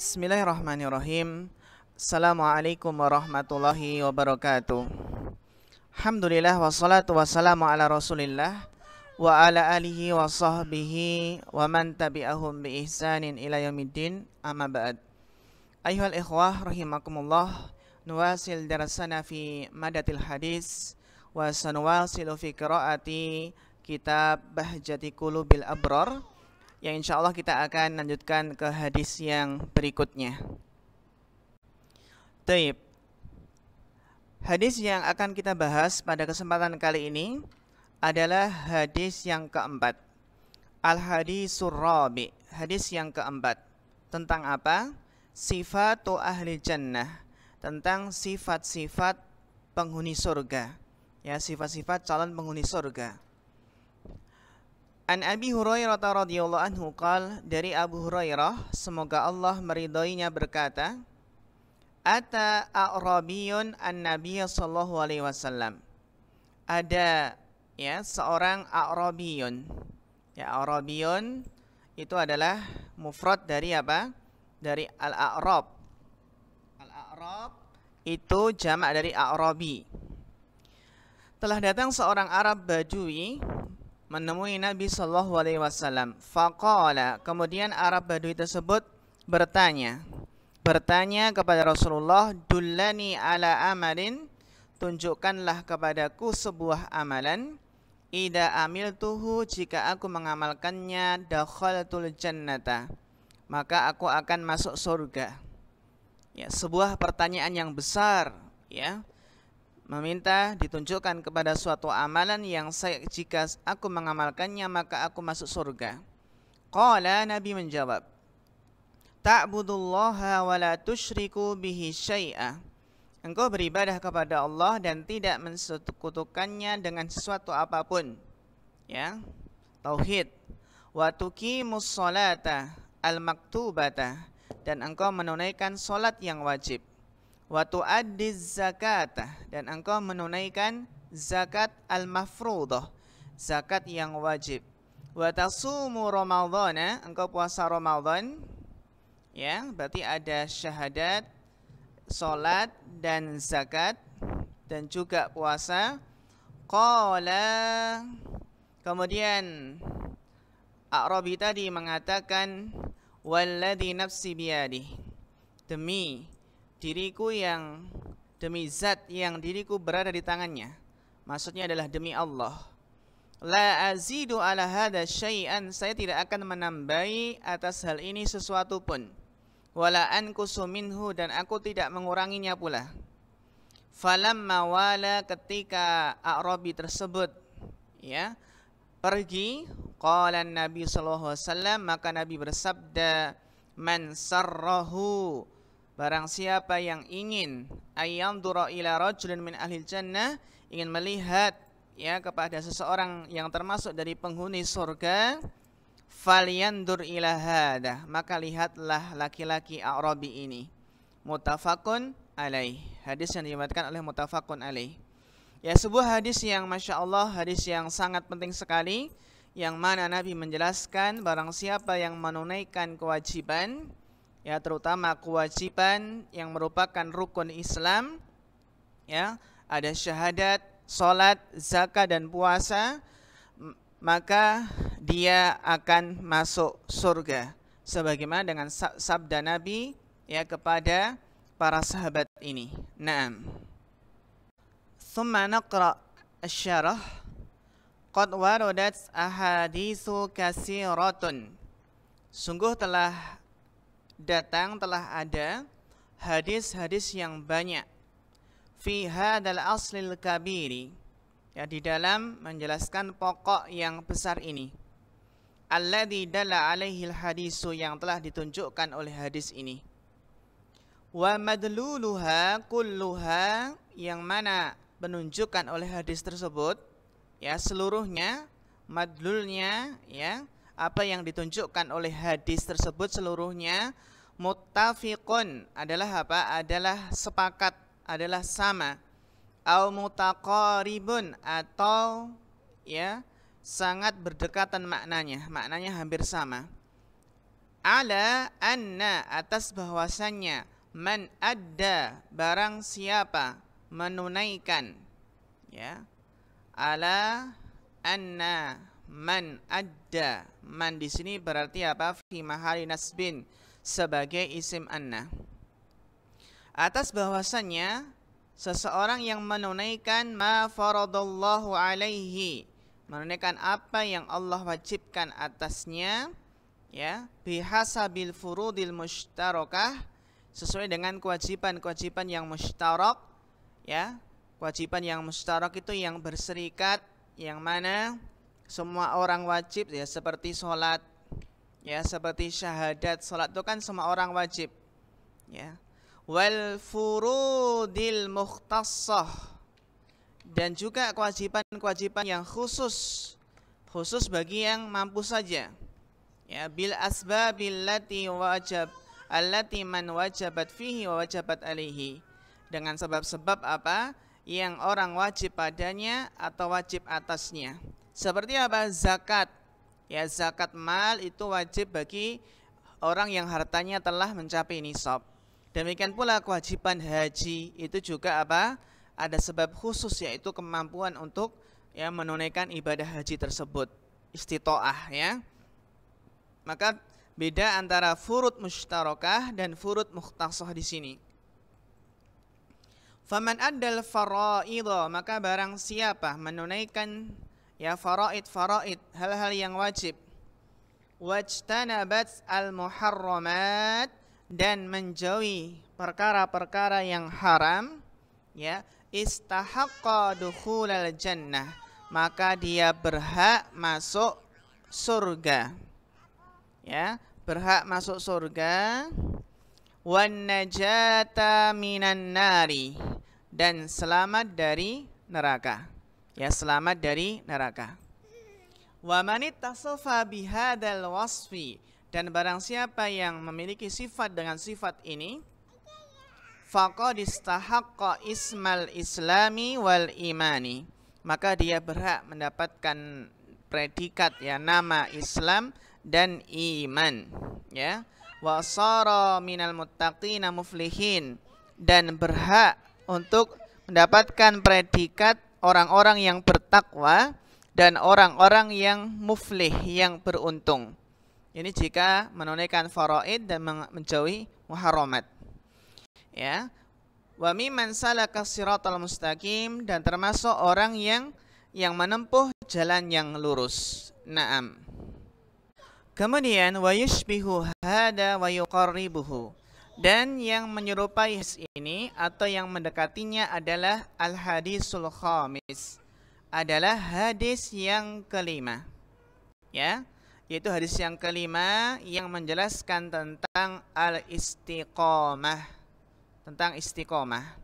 Bismillahirrahmanirrahim. Assalamualaikum warahmatullahi wabarakatuh. Alhamdulillah wassalatu wassalamu ala Rasulillah wa ala alihi wa sahbihi wa man tabi'ahum bi ihsanin ila yaumiddin. Amma ba'd. Ayuhal ikhwah rahimakumullah, nuwasil darasana fi madatil hadis wa sanuwasilu fi qiraati kitab Bahjati Qulubil Abrar, yang insyaallah kita akan lanjutkan ke hadis yang berikutnya. Taib. Hadis yang akan kita bahas pada kesempatan kali ini adalah hadis yang keempat. Al-hadisur rabi, hadis yang keempat. Tentang apa? Sifatu ahli jannah, tentang sifat-sifat penghuni surga. Ya, sifat-sifat calon penghuni surga. An Abi Hurairah radhiyallahu anhu qala, dari Abu Hurairah semoga Allah meridhoinya berkata, Ata a'rabiyun an-nabiy sallallahu alaihi wasallam. Ada seorang a'rabiyun. Ya, a'rabiyun itu adalah mufrad dari apa? Dari al-a'rab. Al-a'rab itu jamak dari a'rabi. Telah datang seorang Arab Badui menemui Nabi sallallahu alaihi wasallam. Faqala, kemudian Arab Badui tersebut bertanya kepada Rasulullah, dullani ala amalin, tunjukkanlah kepadaku sebuah amalan, idza amiltuhu, jika aku mengamalkannya, dakhaltul jannata, maka aku akan masuk surga. Ya, sebuah pertanyaan yang besar, ya. Meminta ditunjukkan kepada suatu amalan yang jika aku mengamalkannya maka aku masuk surga. Qala, Nabi menjawab, ta'budullaha wa la tusyriku bihi syai'a. Engkau beribadah kepada Allah dan tidak mensekutukannya dengan sesuatu apapun. Ya, tauhid. Wa tuqimus sholata al-maktubata, dan engkau menunaikan salat yang wajib. Wa tu'addiz zakata, dan engkau menunaikan zakat al-mafruḍah, zakat yang wajib. Wa tasumu ramadhana, engkau puasa Ramadan. Ya, berarti ada syahadat, salat dan zakat dan juga puasa. Qala, kemudian A'rabi tadi mengatakan, walladzi nafsi biyadihi, demi zat yang diriku berada di tangannya. Maksudnya adalah demi Allah. La azidu ala hadza syai'an, saya tidak akan menambahi atas hal ini sesuatu pun. Wala anqusu minhu, dan aku tidak menguranginya pula. Falamma wala, ketika A'rabi tersebut pergi, qala Nabi sallallahu alaihi wasallam, maka Nabi bersabda, man sarrahu, barang siapa yang ingin ayyandura ila rajulin min ahli jannah, ingin melihat kepada seseorang yang termasuk dari penghuni surga, falyandur ila hada, maka lihatlah laki-laki A'rabi ini. Muttafaqun alaih, hadis yang diriwayatkan oleh muttafaqun alaih. Ya, sebuah hadis yang masya Allah, hadis yang sangat penting sekali, yang mana Nabi menjelaskan barang siapa yang menunaikan kewajiban, terutama kewajiban yang merupakan rukun Islam, ada syahadat, salat, zakat dan puasa, maka dia akan masuk surga, sebagaimana dengan sabda Nabi kepada para sahabat ini. Naam. Thumma naqra asy-syarah. Qad waradat ahaditsu katsiratun. Sungguh telah ada hadis-hadis yang banyak, fi hadzal aslil kabiri, di dalam menjelaskan pokok yang besar ini, alladzi dalla alaihil hadisu, yang telah ditunjukkan oleh hadis ini, wa madluluha kulluha, yang mana menunjukkan oleh hadis tersebut seluruhnya, madlulnya apa yang ditunjukkan oleh hadis tersebut seluruhnya, muttafiqun, adalah apa? Adalah sepakat, adalah sama. Au mutaqaribun, atau sangat berdekatan maknanya hampir sama. ala anna atas bahwasannya man adda barang siapa menunaikan, ya, ala anna man adda, man di sini berarti apa? Fi mahali nasbin, sebagai isim anna. Atas bahwasannya seseorang yang menunaikan ma faradallahu alaihi, menunaikan apa yang Allah wajibkan atasnya, ya, bihasabil furudil mushtarakah, sesuai dengan kewajiban-kewajiban yang mushtarak, ya. Kewajiban yang mushtarak itu yang berserikat, yang mana semua orang wajib, ya, seperti sholat, ya, seperti syahadat. Sholat itu kan semua orang wajib, ya. Wal furudil mukhtassah, dan juga kewajiban-kewajiban yang khusus bagi yang mampu saja, ya, bil asbabil allati man wajabat fihi wa wajabat alaihi, dengan sebab-sebab apa yang orang wajib padanya atau wajib atasnya. Seperti apa? Zakat, ya, zakat mal itu wajib bagi orang yang hartanya telah mencapai nisab. Demikian pula kewajiban haji itu juga apa? Ada sebab khusus, yaitu kemampuan untuk, ya, menunaikan ibadah haji tersebut, istitoah, ya. Maka beda antara furud mushtarakah dan furud mukhtasah di sini. Faman addal faraidha, maka barang siapa menunaikan, ya, faraid, hal-hal yang wajib, wajtanabat al muharramat, dan menjauhi perkara-perkara yang haram, ya, istahaqqa dukhulal jannah, maka dia berhak masuk surga, ya, berhak masuk surga. Wan najata minan nari, dan selamat dari neraka, ya, selamat dari neraka. Wa man ittasafa bihadzal wasfi, dan barang siapa yang memiliki sifat dengan sifat ini, faqad istahaqqa ismal islami wal imani, maka dia berhak mendapatkan predikat, ya, nama Islam dan iman, ya. Wa sara minal muttaqina muflihin, dan berhak untuk mendapatkan predikat orang-orang yang bertakwa dan orang-orang yang muflih, yang beruntung. Ini jika menunaikan faraid dan menjauhi muharramat, ya. Wa mimman salaka siratal mustaqim, dan termasuk orang yang menempuh jalan yang lurus. Naam. Kemudian wa yushbihu hada wa yuqarribuhu, dan yang menyerupai ini atau yang mendekatinya adalah al hadisul khamis, adalah hadis yang kelima, ya, yaitu hadis yang kelima yang menjelaskan tentang al-istiqamah, tentang istiqamah.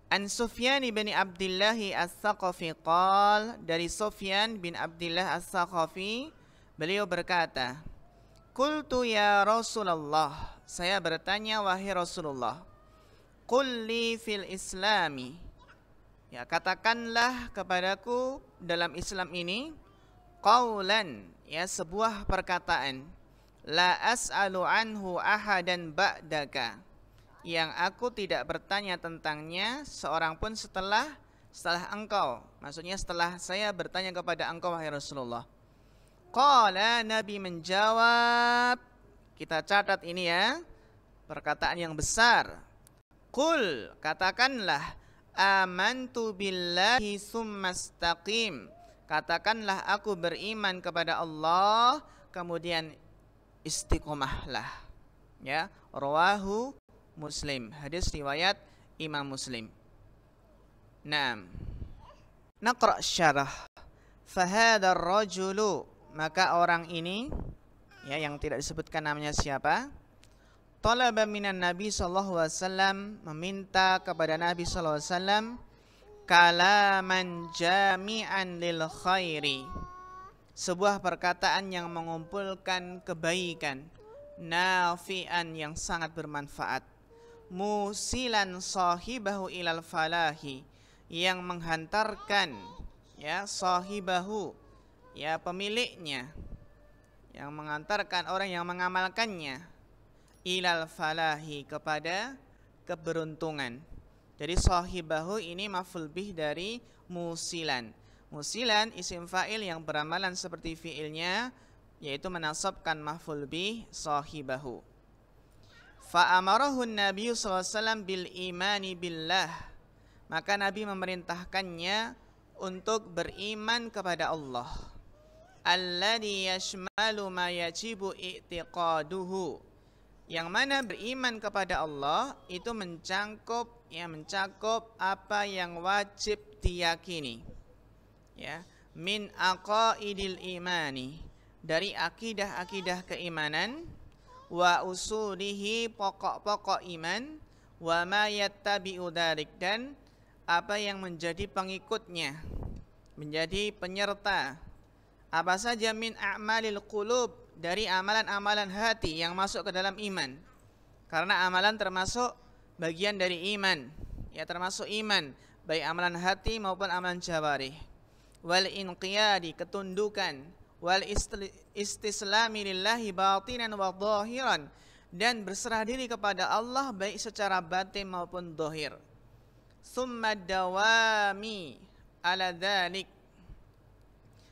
An Sufyan bin Abdullah As-Saqafi qal, dari Sufyan bin Abdullah As-Saqafi, beliau berkata, qultu ya Rasulullah, saya bertanya wahai Rasulullah, qul li fil islami, ya, katakanlah kepadaku dalam Islam ini, qaulan, ya, sebuah perkataan, la as'alu anhu ahadan ba'daka, yang aku tidak bertanya tentangnya seorang pun setelah engkau, maksudnya setelah saya bertanya kepada engkau wahai Rasulullah. Qala, Nabi menjawab, kita catat ini, ya, perkataan yang besar. Qul, katakanlah, amantu billahi summastaqim, katakanlah aku beriman kepada Allah, kemudian istiqomahlah, ya. Rawahu Muslim, hadis riwayat Imam Muslim. Naam. Naqra syarah. Fahadha ar-rajulu, maka orang ini, ya, yang tidak disebutkan namanya siapa, talaba minan Nabi sallallahu alaihi wasallam, meminta kepada Nabi sallallahu alaihi wasallam, kalaman jami'an lil khairi, sebuah perkataan yang mengumpulkan kebaikan, nafi'an, yang sangat bermanfaat, musilan sahibahu ilal falahi, yang menghantarkan, ya, sahibahu, ya, pemiliknya, yang mengantarkan orang yang mengamalkannya ilal falahi, kepada keberuntungan. Jadi sahibahu ini maf'ul bih dari musilan. Musilan isim fa'il yang beramalan seperti fi'ilnya, yaitu menasabkan maf'ul bih sahibahu. Fa'amarahu Nabi SAW bil imani billah, maka Nabi memerintahkannya untuk beriman kepada Allah. Alladhi yashmalu ma yajibu i'tiqaduhu, yang mana beriman kepada Allah itu mencakup apa yang wajib diyakini, ya, min aqaidil imani, dari akidah-akidah keimanan, wa usulihi, pokok-pokok iman, wa ma yattabi'u dzalik, dan apa yang menjadi pengikutnya, menjadi penyerta, apa saja min a'malil qulub, dari amalan-amalan hati yang masuk ke dalam iman. Karena amalan termasuk bagian dari iman, ya, termasuk iman, baik amalan hati maupun amalan jawarih. Wal inqiyadi, ketundukan, wal istislami lillahi batinan wa dhahiran, dan berserah diri kepada Allah baik secara batin maupun zahir. Summa dawami ala dzalik,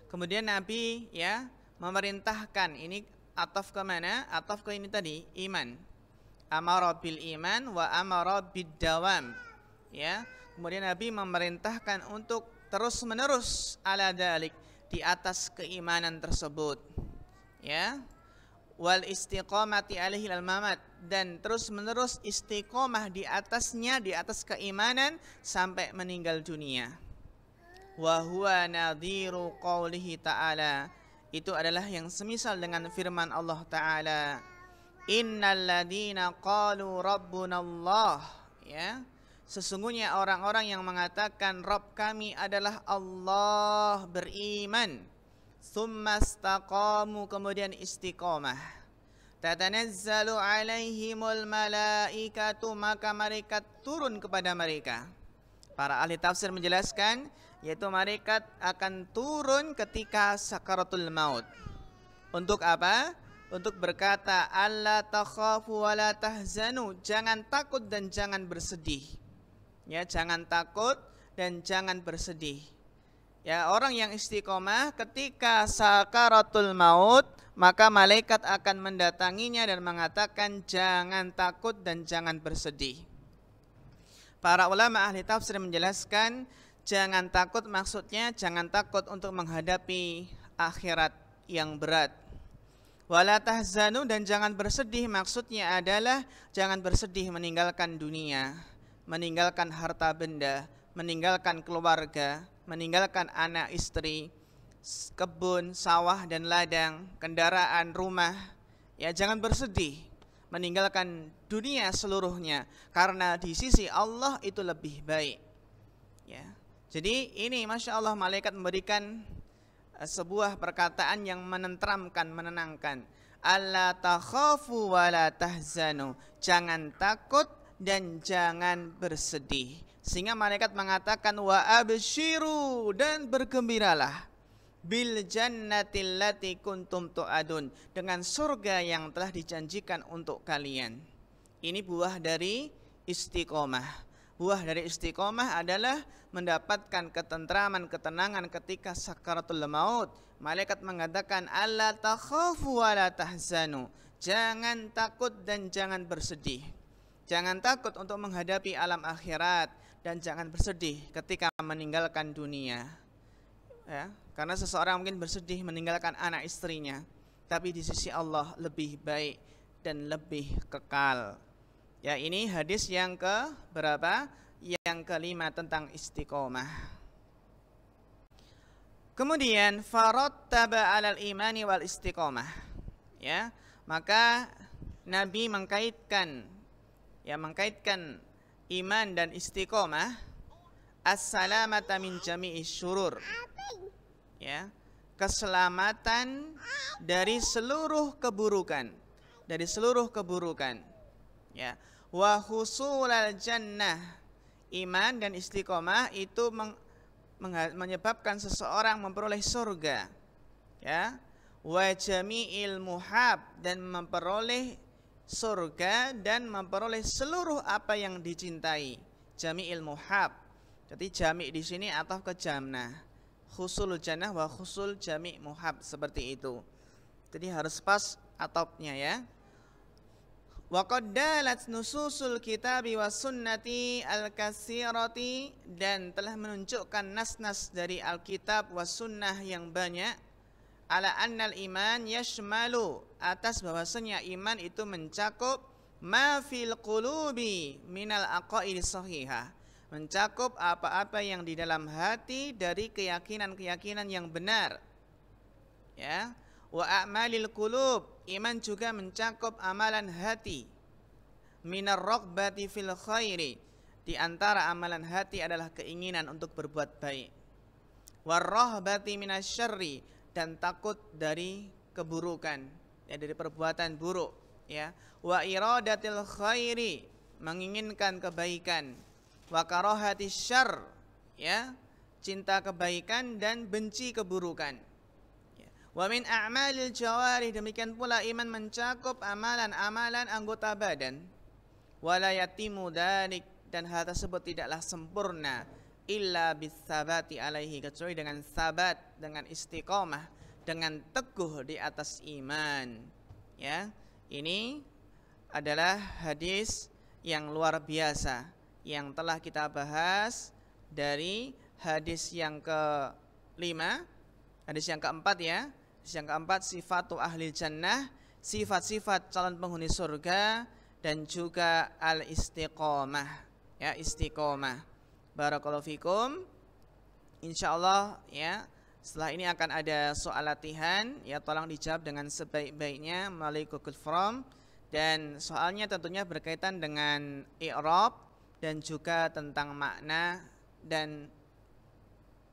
kemudian Nabi, ya, memerintahkan, ini ataf ke mana? Ataf ke ini tadi, iman. Amara bil iman wa amara bid dawam, ya. Kemudian Nabi memerintahkan untuk terus-menerus ala dzalik, di atas keimanan tersebut, ya. Wal istiqamati alaihi al mamat, dan terus-menerus istiqomah di atasnya, di atas keimanan sampai meninggal dunia. Wa huwa nadhiru qaulihi ta'ala, itu adalah yang semisal dengan firman Allah Ta'ala, innal ladina qalu rabbunallah, ya, sesungguhnya orang-orang yang mengatakan Rabb kami adalah Allah, beriman, tsumma istaqamu, kemudian istiqomah, tatanazzalu alaihimul malaikatu, maka malaikat turun kepada mereka. Para ahli tafsir menjelaskan, yaitu malaikat akan turun ketika sakaratul maut. Untuk apa? Untuk berkata, alla takhafu wa la tahzanu, jangan takut dan jangan bersedih. Ya, jangan takut dan jangan bersedih. Ya, orang yang istiqomah ketika sakaratul maut, maka malaikat akan mendatanginya dan mengatakan jangan takut dan jangan bersedih. Para ulama ahli tafsir menjelaskan, jangan takut maksudnya jangan takut untuk menghadapi akhirat yang berat. Wala tahzanu, dan jangan bersedih maksudnya adalah jangan bersedih meninggalkan dunia, meninggalkan harta benda, meninggalkan keluarga, meninggalkan anak istri, kebun, sawah dan ladang, kendaraan, rumah. Ya, jangan bersedih meninggalkan dunia seluruhnya, karena di sisi Allah itu lebih baik. Ya. Jadi ini Masya Allah, malaikat memberikan sebuah perkataan yang menenteramkan, menenangkan. Alla takhafu wa la tahzanu, jangan takut dan jangan bersedih. Sehingga malaikat mengatakan wa abshiru, dan bergembiralah, bil jannatil lati kuntum tu'adun, dengan surga yang telah dijanjikan untuk kalian. Ini buah dari istiqomah. Buah dari istiqomah adalah mendapatkan ketentraman, ketenangan ketika sakaratul maut. Malaikat mengatakan alla takhafu wa la tahzanu, jangan takut dan jangan bersedih. Jangan takut untuk menghadapi alam akhirat, dan jangan bersedih ketika meninggalkan dunia. Ya, karena seseorang mungkin bersedih meninggalkan anak istrinya, tapi di sisi Allah lebih baik dan lebih kekal. Ya, ini hadis yang ke berapa? Yang kelima tentang istiqomah. Kemudian farattaba 'alal imani wal istiqomah. Ya, maka Nabi mengkaitkan iman dan istiqomah, as-salamata min jami'is syurur. Ya, keselamatan dari seluruh keburukan, ya, wa husulal jannah, iman dan istiqomah itu menyebabkan seseorang memperoleh surga, ya, wa jami'il muhab, dan memperoleh surga dan memperoleh seluruh apa yang dicintai. Jami'il muhab. Jadi jami' di sini atau ke jamnah. Khusul jannah wa khusul jami' muhab, seperti itu. Jadi harus pas atopnya ya. Wa qad dalat nususul kitabi was sunnati al-katsirati, dan telah menunjukkan nas-nas dari Alkitab was sunnah yang banyak, ala annal iman yashmalu, atas bahwasanya iman itu mencakup ma fil qulubi minal aqaid shahihah, mencakup apa-apa yang di dalam hati dari keyakinan-keyakinan yang benar. Ya. Wa a'malil qulub, iman juga mencakup amalan hati. Minar raghbati fil khairi, di antara amalan hati adalah keinginan untuk berbuat baik. Warrahbati minasyarri, dan takut dari keburukan, ya, dari perbuatan buruk, ya. Wa iradatil khairi, menginginkan kebaikan. Wa karahati syarr, ya, cinta kebaikan dan benci keburukan. Wa min a'malil jawarih, demikian pula iman mencakup amalan-amalan anggota badan. Wala yatimu dzalik, dan hal tersebut tidaklah sempurna illa bisabati alaihi, kecuali dengan sabat, dengan istiqomah, dengan teguh di atas iman. Ya, ini adalah hadis yang luar biasa yang telah kita bahas dari hadis yang kelima, hadis yang keempat ya. Yang keempat, sifatu ahli jannah, sifat-sifat calon penghuni surga, dan juga al-istiqomah, ya, istiqomah. Barakallahu fikum. Insyaallah ya, setelah ini akan ada soal latihan, ya, tolong dijawab dengan sebaik-baiknya melalui Google Form, dan soalnya tentunya berkaitan dengan i'rab dan juga tentang makna dan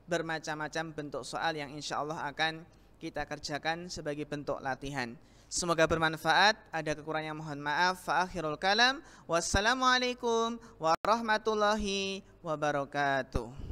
bermacam-macam bentuk soal yang insyaallah akan kita kerjakan sebagai bentuk latihan. Semoga bermanfaat. Ada kekurangan mohon maaf. Fa akhirul kalam. Wassalamualaikum warahmatullahi wabarakatuh.